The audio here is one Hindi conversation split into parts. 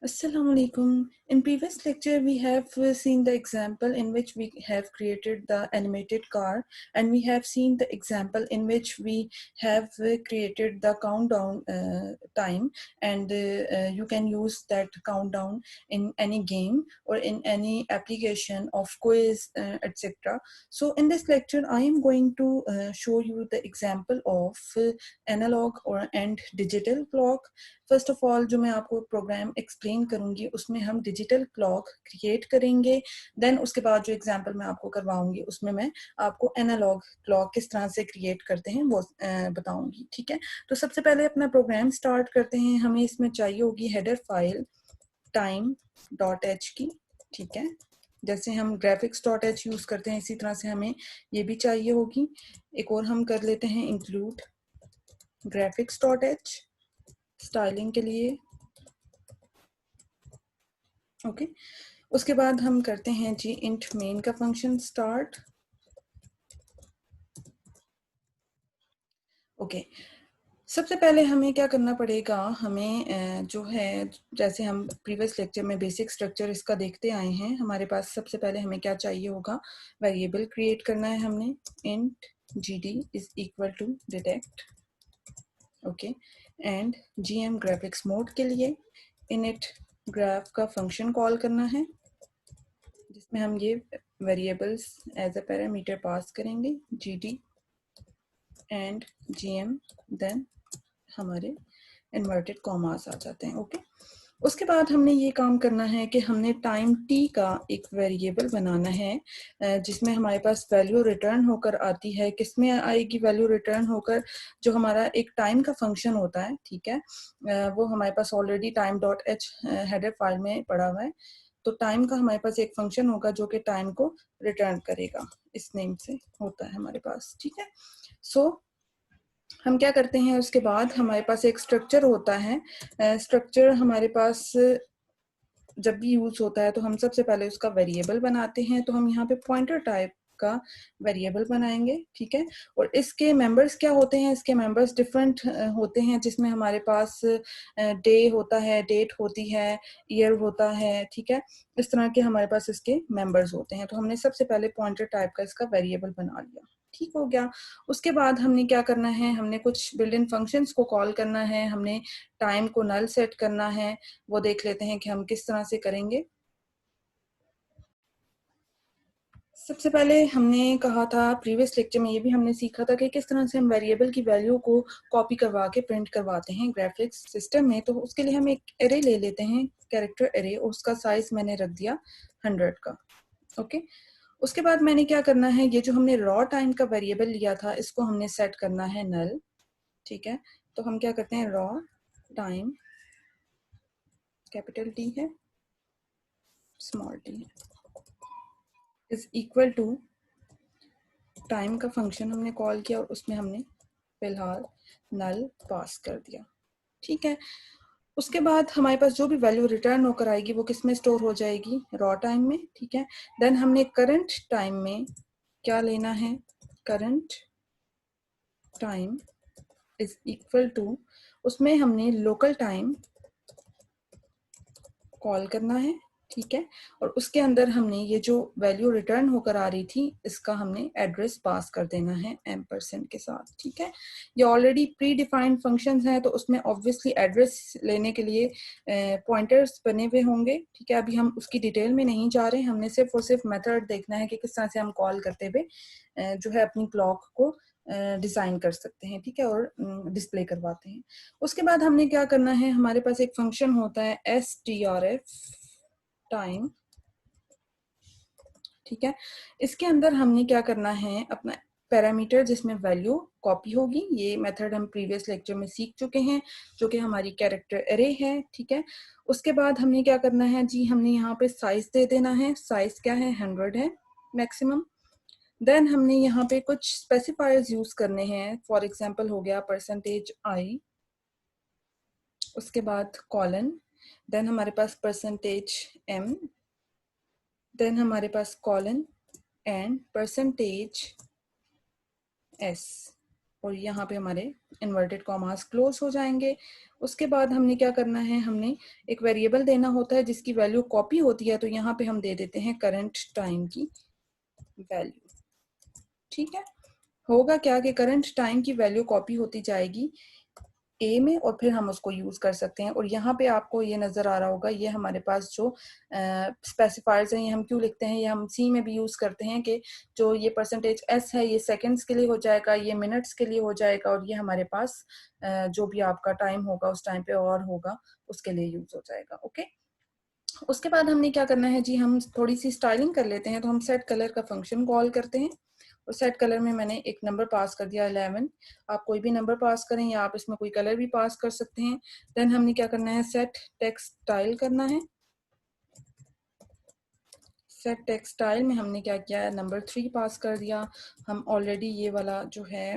Assalamu alaikum. In previous lecture, we have seen the example in which we have created the animated car, and we have seen the example in which we have created the countdown time, and you can use that countdown in any game or in any application of quiz, etc. So in this lecture, I am going to show you the example of analog or and digital clock. First of all जो मैं आपको प्रोग्राम एक्सप्लेन करूंगी उसमें हम डिजिटल क्लॉक क्रिएट करेंगे। देन उसके बाद जो एग्जांपल मैं आपको करवाऊंगी उसमें मैं आपको एनालॉग क्लॉक किस तरह से क्रिएट करते हैं वो बताऊंगी। ठीक है, तो सबसे पहले अपना प्रोग्राम स्टार्ट करते हैं। हमें इसमें चाहिए होगी हेडर फाइल time.h की। ठीक है, जैसे हम graphics.h यूज करते हैं इसी तरह से हमें ये भी चाहिए होगी। एक और हम कर लेते हैं इंक्लूड graphics.h स्टाइलिंग के लिए। ओके, उसके बाद हम करते हैं जी इंट मेन का फंक्शन स्टार्ट। ओके, सबसे पहले हमें क्या करना पड़ेगा, हमें जो है जैसे हम प्रीवियस लेक्चर में बेसिक स्ट्रक्चर इसका देखते आए हैं, हमारे पास सबसे पहले हमें क्या चाहिए होगा, वेरिएबल क्रिएट करना है हमने। Int gd is equal to detect. Okay, and gm graphics mode के लिए इनिट ग्राफ का फंक्शन कॉल करना है जिसमें हम ये variables as a parameter pass करेंगे gd एंड gm, देन हमारे इन्वर्टेड कॉमास आ जाते हैं। ओके, उसके बाद हमने ये काम करना है कि हमने टाइम t का एक वेरिएबल बनाना है जिसमें हमारे पास वैल्यू रिटर्न होकर आती है। किसमें आएगी वैल्यू रिटर्न होकर, जो हमारा एक टाइम का फंक्शन होता है। ठीक है, वो हमारे पास already time dot H header file में पड़ा हुआ है। तो टाइम का हमारे पास एक फंक्शन होगा जो कि टाइम को रिटर्न करेगा, इस नेम से होता है हमारे पास। ठीक है, सो हम क्या करते हैं, उसके बाद हमारे पास एक स्ट्रक्चर होता है। स्ट्रक्चर हमारे पास जब भी यूज होता है तो हम सबसे पहले उसका वेरिएबल बनाते हैं। तो हम यहाँ पे पॉइंटर टाइप का वेरिएबल बनाएंगे। ठीक है, और इसके मेंबर्स क्या होते हैं, इसके मेंबर्स डिफरेंट होते हैं, जिसमें हमारे पास डे होता है, डेट होती है, ईयर होता है। ठीक है, इस तरह के हमारे पास इसके मेंबर्स होते हैं। तो हमने सबसे पहले पॉइंटर टाइप का इसका वेरिएबल बना लिया। ठीक हो गया, उसके बाद हमने क्या करना है, हमने कुछ बिल्ट इन फंक्शंस को कॉल करना है, हमने टाइम को नल सेट करना है। वो देख लेते हैं कि हम किस तरह से करेंगे। सबसे पहले हमने कहा था प्रीवियस लेक्चर में, ये भी हमने सीखा था कि किस तरह से हम वेरिएबल की वैल्यू को कॉपी करवा के प्रिंट करवाते हैं ग्राफिक्स सिस्टम में। तो उसके लिए हम एक एरे ले लेते हैं, कैरेक्टर एरे, और उसका साइज मैंने रख दिया 100 का। ओके, उसके बाद मैंने क्या करना है, ये जो हमने रॉ टाइम का वेरिएबल लिया था इसको हमने सेट करना है नल। ठीक है, तो हम क्या करते हैं, रॉ टाइम, कैपिटल टी है, स्मॉल टी है, इज इक्वल टू टाइम का फंक्शन हमने कॉल किया और उसमें हमने फिलहाल नल पास कर दिया। ठीक है, उसके बाद हमारे पास जो भी वैल्यू रिटर्न होकर आएगी वो किस में स्टोर हो जाएगी, रॉ टाइम में। ठीक है, देन हमने करंट टाइम में क्या लेना है, current time is equal to, उसमें हमने लोकल टाइम कॉल करना है। ठीक है, और उसके अंदर हमने ये जो वैल्यू रिटर्न होकर आ रही थी इसका हमने एड्रेस पास कर देना है एम्परसेंड के साथ। ठीक है, ये ऑलरेडी प्री डिफाइंड फंक्शंस हैं तो उसमें ऑब्वियसली एड्रेस लेने के लिए पॉइंटर्स बने हुए होंगे। ठीक है, अभी हम उसकी डिटेल में नहीं जा रहे, हमने सिर्फ और सिर्फ मेथड देखना है कि किस तरह से हम कॉल करते हुए जो है अपनी क्लॉक को डिजाइन कर सकते हैं। ठीक है, और डिस्प्ले करवाते हैं। उसके बाद हमने क्या करना है, हमारे पास एक फंक्शन होता है strf टाइम। ठीक है, इसके अंदर हमने क्या करना है, अपना पैरामीटर जिसमें वैल्यू कॉपी होगी। ये मेथड हम प्रीवियस लेक्चर में सीख चुके हैं, जो कि हमारी कैरेक्टर एरे है। ठीक है, उसके बाद हमने क्या करना है जी, हमने यहाँ पे साइज दे देना है। साइज क्या है, 100 है मैक्सिमम। देन हमने यहाँ पे कुछ स्पेसिफायर्स यूज करने हैं, फॉर एग्जाम्पल हो गया %i, उसके बाद कॉलन, देन हमारे पास %m, देन हमारे पास कॉलन एंड %s। और यहाँ पे हमारे इन्वर्टेड कॉमास क्लोज हो जाएंगे। उसके बाद हमने क्या करना है, हमने एक वेरिएबल देना होता है जिसकी वैल्यू कॉपी होती है, तो यहाँ पे हम दे देते हैं करंट टाइम की वैल्यू। ठीक है, होगा क्या कि करंट टाइम की वैल्यू कॉपी होती जाएगी ए में और फिर हम उसको यूज कर सकते हैं। और यहाँ पे आपको ये नजर आ रहा होगा, ये हमारे पास जो स्पेसिफायर्स हैं ये हम क्यों लिखते हैं, ये हम सी में भी यूज करते हैं कि जो ये परसेंटेज एस है ये सेकंड्स के लिए हो जाएगा, ये मिनट्स के लिए हो जाएगा, और ये हमारे पास जो भी आपका टाइम होगा उस टाइम पे और होगा उसके लिए यूज हो जाएगा। ओके, उसके बाद हमने क्या करना है जी, हम थोड़ी सी स्टाइलिंग कर लेते हैं। तो हम सेट कलर का फंक्शन कॉल करते हैं और सेट कलर में मैंने एक नंबर पास कर दिया 11। आप कोई भी नंबर पास करें या आप इसमें कोई कलर भी पास कर सकते हैं। देन हमने क्या करना है, सेट टेक्स्ट स्टाइल करना है। सेट टेक्स्ट स्टाइल में हमने क्या किया है, नंबर 3 पास कर दिया। हम ऑलरेडी ये वाला जो है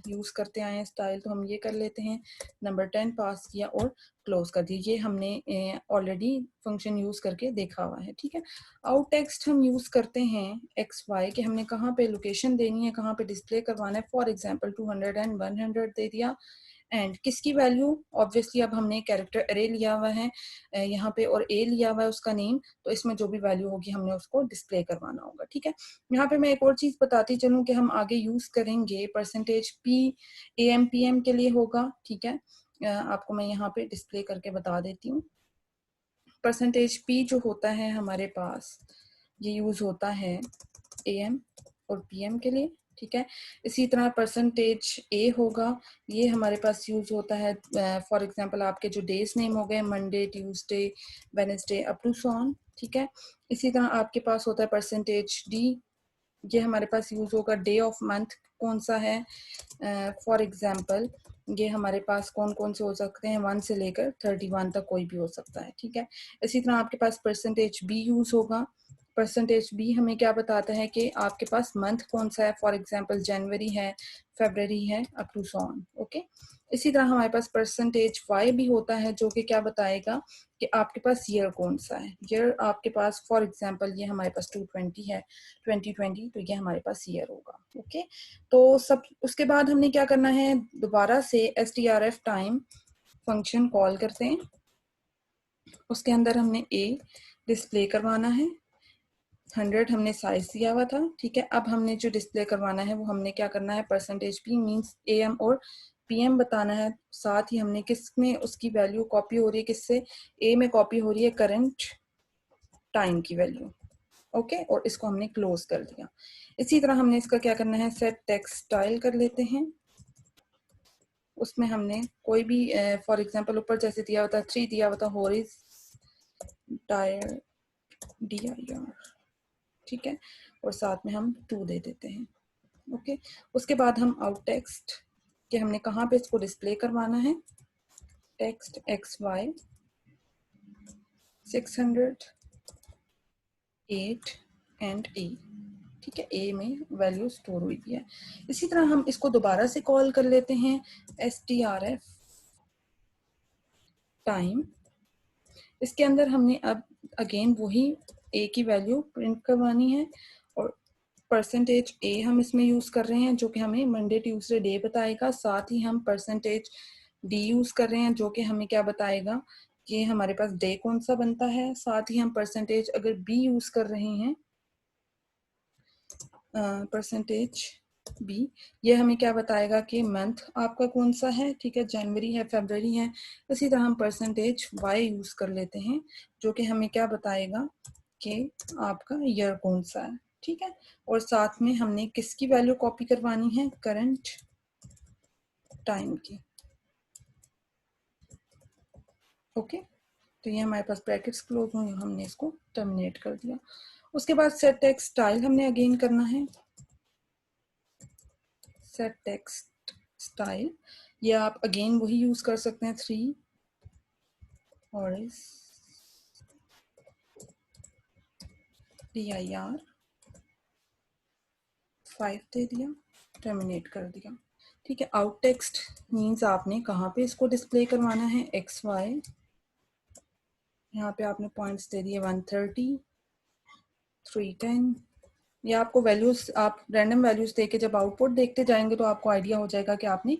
यूज करते आए हैं स्टाइल, तो हम ये कर लेते हैं। नंबर 10 पास किया और क्लोज कर दिया। ये हमने ऑलरेडी फंक्शन यूज करके देखा हुआ है। ठीक है, आउट टेक्स्ट हम यूज करते हैं एक्स वाई के, हमने कहाँ पे लोकेशन देनी है, कहाँ पे डिस्प्ले करवाना है। फॉर एग्जाम्पल 200 एंड 100 दे दिया। एंड किसकी वैल्यू, ऑब्वियसली अब हमने कैरेक्टर अरे लिया हुआ है यहाँ पे और ए लिया हुआ है उसका नेम, तो इसमें जो भी वैल्यू होगी हमने उसको डिस्प्ले करवाना होगा। ठीक है, यहाँ पे मैं एक और चीज बताती चलूं कि हम आगे यूज करेंगे percentage P M P M के लिए होगा। ठीक है, आपको मैं यहाँ पे डिस्प्ले करके बता देती हूँ। परसेंटेज पी जो होता है हमारे पास, ये यूज होता है एम और पीएम के लिए। ठीक है, इसी तरह परसेंटेज ए होगा, ये हमारे पास यूज होता है फॉर एग्जांपल आपके जो डेज नेम हो गए Monday, Tuesday, Wednesday up to so on. ठीक है, इसी तरह आपके पास होता है परसेंटेज डी, ये हमारे पास यूज होगा डे ऑफ मंथ कौन सा है। फॉर एग्जाम्पल ये हमारे पास कौन कौन से हो सकते हैं, 1 से लेकर 31 तक कोई भी हो सकता है। ठीक है, इसी तरह आपके पास परसेंटेज बी यूज होगा। परसेंटेज बी हमें क्या बताता है कि आपके पास मंथ कौन सा है, फॉर एग्जाम्पल जनवरी है, फेब्रवरी है, up to so on. Okay, इसी तरह हमारे पास परसेंटेज वाई भी होता है जो कि क्या बताएगा कि आपके पास ईयर कौन सा है। ईयर आपके पास फॉर एग्जाम्पल ये हमारे पास 220 है, 2020, तो ये हमारे पास ईयर होगा। ओके, तो सब उसके बाद हमने क्या करना है, दोबारा से strf टाइम फंक्शन कॉल करते हैं। उसके अंदर हमने ए डिस्प्ले करवाना है, 100 हमने साइज दिया हुआ था। ठीक है, अब हमने जो डिस्प्ले करवाना है वो हमने क्या करना है, परसेंटेज पी मीन्स एम और पीएम बताना है। साथ ही हमने किस में उसकी वैल्यू कॉपी हो रही है, किससे, ए में कॉपी हो रही है करंट टाइम की वैल्यू। ओके, और इसको हमने क्लोज कर दिया। इसी तरह हमने इसका क्या करना है, सेट टेक्स्ट स्टाइल कर लेते हैं। उसमें हमने कोई भी फॉर एग्जांपल ऊपर जैसे दिया होता है 3 दिया होता होरिज टायर डी आई आर। ठीक है, और साथ में हम 2 दे देते हैं। ओके, उसके बाद हम आउट टेक्स्ट कि हमने कहाँ पे इसको डिस्प्ले करवाना है, टेक्स्ट एक्स वाई 600 8 एंड ए। ठीक है, ए में वैल्यू स्टोर हुई है। इसी तरह हम इसको दोबारा से कॉल कर लेते हैं, strf टाइम। इसके अंदर हमने अब अगेन वही ए की वैल्यू प्रिंट करवानी है और परसेंटेज ए हम इसमें यूज कर रहे हैं जो कि हमें मंडे ट्यूसडे डे बताएगा। साथ ही हम परसेंटेज डी यूज कर रहे हैं जो कि हमें क्या बताएगा कि हमारे पास डे कौन सा बनता है। साथ ही हम परसेंटेज अगर बी यूज कर रहे हैं, परसेंटेज बी, ये हमें क्या बताएगा कि मंथ आपका कौन सा है। ठीक है, जनवरी है, फरवरी है। इसी तरह हम परसेंटेज वाई यूज कर लेते हैं जो कि हमें क्या बताएगा कि आपका ईयर कौन सा है। ठीक है, और साथ में हमने किसकी वैल्यू कॉपी करवानी है, करंट टाइम की। ओके, तो ये हमारे पास ब्रैकेट्स क्लोज हुए, हमने इसको टर्मिनेट कर दिया। उसके बाद सेट टेक्स्ट स्टाइल हमने अगेन करना है, सेट टेक्स्ट स्टाइल। ये आप अगेन वही यूज कर सकते हैं, 3 और dir 5 दे दिया, टर्मिनेट कर दिया। ठीक है, आउट टेक्स्ट मीन्स आपने कहाँ पे इसको डिस्प्ले करवाना है, एक्स वाई। यहाँ पे आपने पॉइंट्स दे दिए 130 310, ये आपको वैल्यूज, आप रैंडम वैल्यूज दे के जब आउटपुट देखते जाएंगे तो आपको आइडिया हो जाएगा कि आपने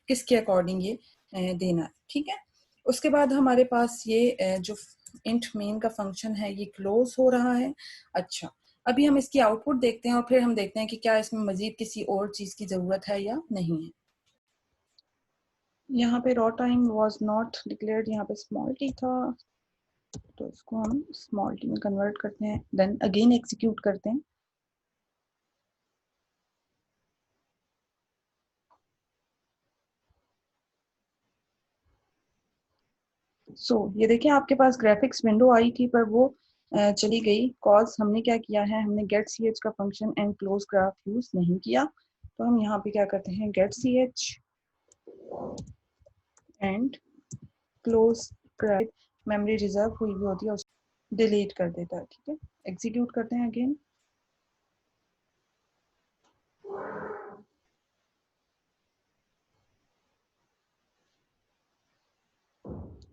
किसके अकॉर्डिंग ये देना है, ठीक है। उसके बाद हमारे पास ये जो इंट मेन का फंक्शन है ये क्लोज हो रहा है। अच्छा, अभी हम इसकी आउटपुट देखते हैं और फिर हम देखते हैं कि क्या इसमें मजीद किसी और चीज की जरूरत है या नहीं है। यहाँ पे raw time was not declared, यहाँ पे स्मॉल टी था तो इसको हम स्मॉल टी में कन्वर्ट करते हैं, देन अगेन एग्जीक्यूट करते हैं। ये देखिए आपके पास ग्राफिक्स विंडो आई थी पर वो चली गई, कॉज हमने क्या किया है, हमने गेट सी एच का function and close graph use नहीं किया। तो हम यहाँ पे क्या करते हैं, get C H and close graph, memory reserve हुई भी होती है उसको डिलीट कर देता है, ठीक है। एग्जीक्यूट करते हैं अगेन।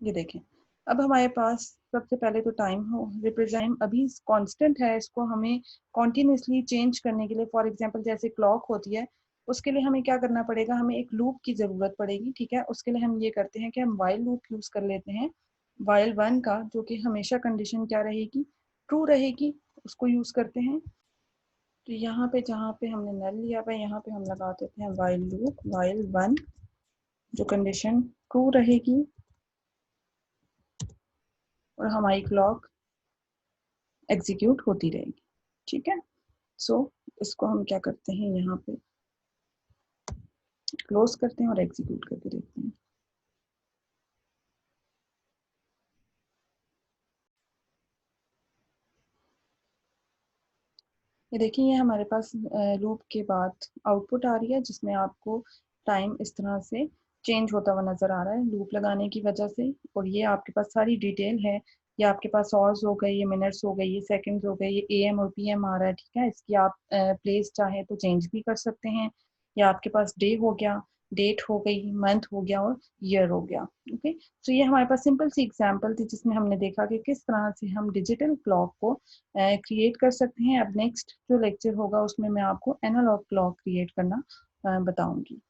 ये देखें, अब हमारे पास सबसे पहले तो टाइम हो रिप्रेजेंट अभी कांस्टेंट है, इसको हमें कॉन्टिन्यूसली चेंज करने के लिए, फॉर एग्जांपल जैसे क्लॉक होती है, उसके लिए हमें क्या करना पड़ेगा, हमें एक लूप की जरूरत पड़ेगी, ठीक है। उसके लिए हम ये करते हैं कि हम वाइल लूप यूज कर लेते हैं, वाइल वन का, जो कि हमेशा कंडीशन क्या रहेगी, ट्रू रहेगी, उसको यूज करते हैं। तो यहाँ पे जहाँ पे हमने नल लिया हुआ है यहाँ पे हम लगा देते हैं वाइल लूप वाइल वन, जो कंडीशन ट्रू रहेगी और हमारी क्लॉक एग्जीक्यूट होती रहेगी, ठीक है। इसको हम क्या करते हैं, यहाँ पे क्लोज करते हैं और एग्जीक्यूट करके देखते हैं। ये देखिए, ये हमारे पास लूप के बाद आउटपुट आ रही है जिसमें आपको टाइम इस तरह से चेंज होता हुआ नजर आ रहा है लूप लगाने की वजह से। और ये आपके पास सारी डिटेल है, ये आपके पास आवर्स हो गए, ये मिनट्स हो गए, ये सेकंड्स हो गए, ये एएम और पीएम आ रहा है, ठीक है। इसकी आप प्लेस चाहे तो चेंज भी कर सकते हैं। या आपके पास डे हो गया, डेट हो गई, मंथ हो गया और ईयर हो गया, ओके। तो ये हमारे पास सिंपल सी एग्जांपल थी जिसमें हमने देखा कि किस तरह से हम डिजिटल क्लॉक को क्रिएट कर सकते हैं। अब नेक्स्ट जो लेक्चर होगा उसमें मैं आपको एनालॉग क्लॉक क्रिएट करना बताऊंगी।